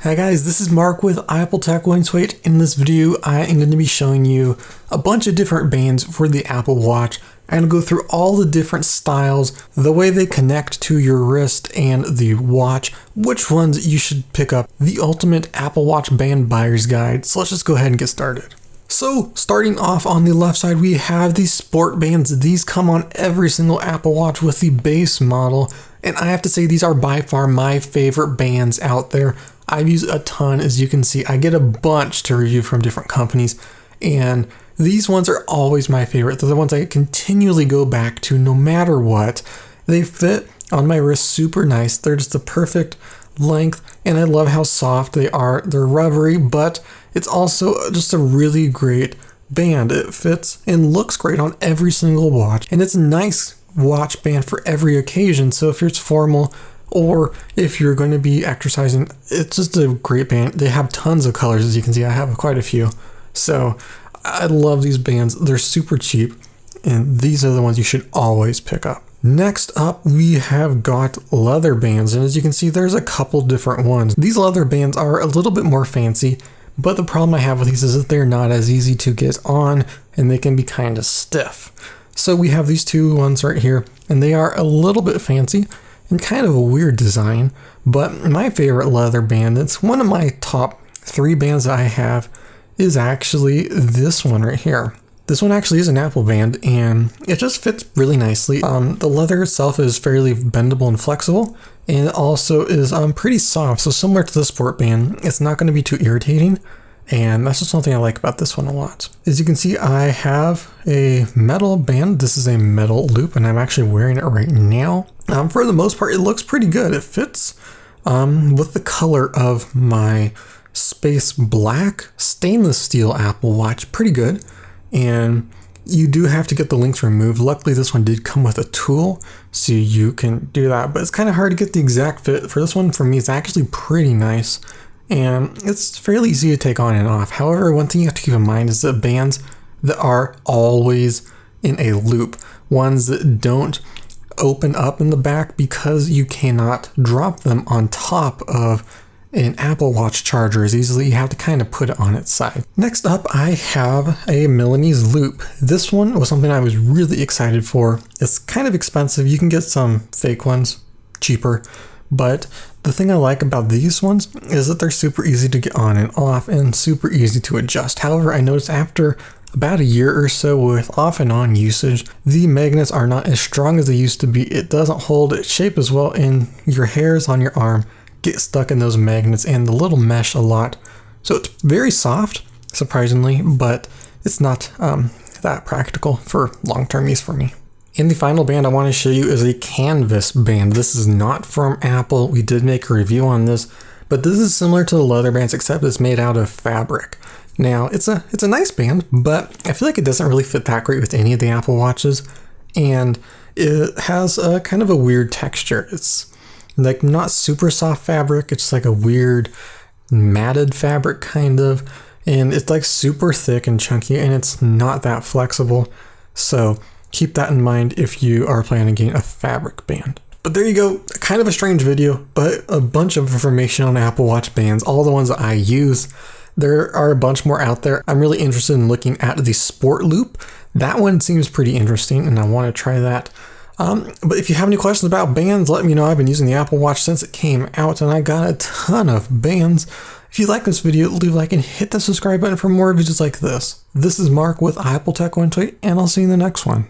Hi guys, this is Mark with Apple Tech Wingsuit. In this video, I am going to be showing you a bunch of different bands for the Apple Watch. I'm going to go through all the different styles, the way they connect to your wrist and the watch, which ones you should pick up, the ultimate Apple Watch band buyer's guide. So let's just go ahead and get started. So starting off on the left side, we have these sport bands. These come on every single Apple Watch with the base model. And I have to say these are by far my favorite bands out there. I've used a ton, as you can see. I get a bunch to review from different companies, and these ones are always my favorite. They're the ones I continually go back to no matter what. They fit on my wrist super nice. They're just the perfect length, and I love how soft they are. They're rubbery, but it's also just a really great band. It fits and looks great on every single watch, and it's a nice watch band for every occasion. So if it's formal, or if you're going to be exercising, it's just a great band. They have tons of colors, as you can see. I have quite a few. So I love these bands. They're super cheap, and these are the ones you should always pick up. Next up, we have got leather bands, and as you can see, there's a couple different ones. These leather bands are a little bit more fancy, but the problem I have with these is that they're not as easy to get on, and they can be kind of stiff. So we have these two ones right here, and they are a little bit fancy and kind of a weird design, but my favorite leather band, it's one of my top 3 bands that I have, is actually this one right here. This one actually is an Apple band, and it just fits really nicely. The leather itself is fairly bendable and flexible, and it also is pretty soft. So similar to the sport band, it's not going to be too irritating, and that's just something I like about this one a lot. As you can see, I have a metal band. This is a metal loop, and I'm actually wearing it right now. For the most part, it looks pretty good. It fits with the color of my space black stainless steel Apple Watch pretty good. And you do have to get the links removed. Luckily, this one did come with a tool, so you can do that. But it's kind of hard to get the exact fit. For this one, for me, it's actually pretty nice. And it's fairly easy to take on and off. However, one thing you have to keep in mind is that bands that are always in a loop, ones that don't open up in the back because you cannot drop them on top of an Apple Watch charger as easily. You have to kind of put it on its side. Next up, I have a Milanese loop. This one was something I was really excited for. It's kind of expensive. You can get some fake ones cheaper, but the thing I like about these ones is that they're super easy to get on and off and super easy to adjust. However, I noticed after about a year or so with off and on usage, the magnets are not as strong as they used to be. It doesn't hold its shape as well, and your hairs on your arm get stuck in those magnets and the little mesh a lot. So it's very soft, surprisingly, but it's not that practical for long-term use for me. And the final band I want to show you is a canvas band. This is not from Apple. We did make a review on this, but this is similar to the leather bands, except it's made out of fabric. Now, it's a nice band, but I feel like it doesn't really fit that great with any of the Apple Watches, and it has a kind of a weird texture. It's like not super soft fabric. It's like a weird matted fabric kind of, and it's like super thick and chunky, and it's not that flexible. So keep that in mind if you are planning on getting a fabric band. But there you go, kind of a strange video, but a bunch of information on Apple Watch bands, all the ones that I use. There are a bunch more out there. I'm really interested in looking at the Sport Loop. That one seems pretty interesting, and I want to try that. But if you have any questions about bands, let me know. I've been using the Apple Watch since it came out, and I got a ton of bands. If you like this video, leave a like and hit the subscribe button for more videos like this. This is Mark with Apple Tech Wingsuit, and I'll see you in the next one.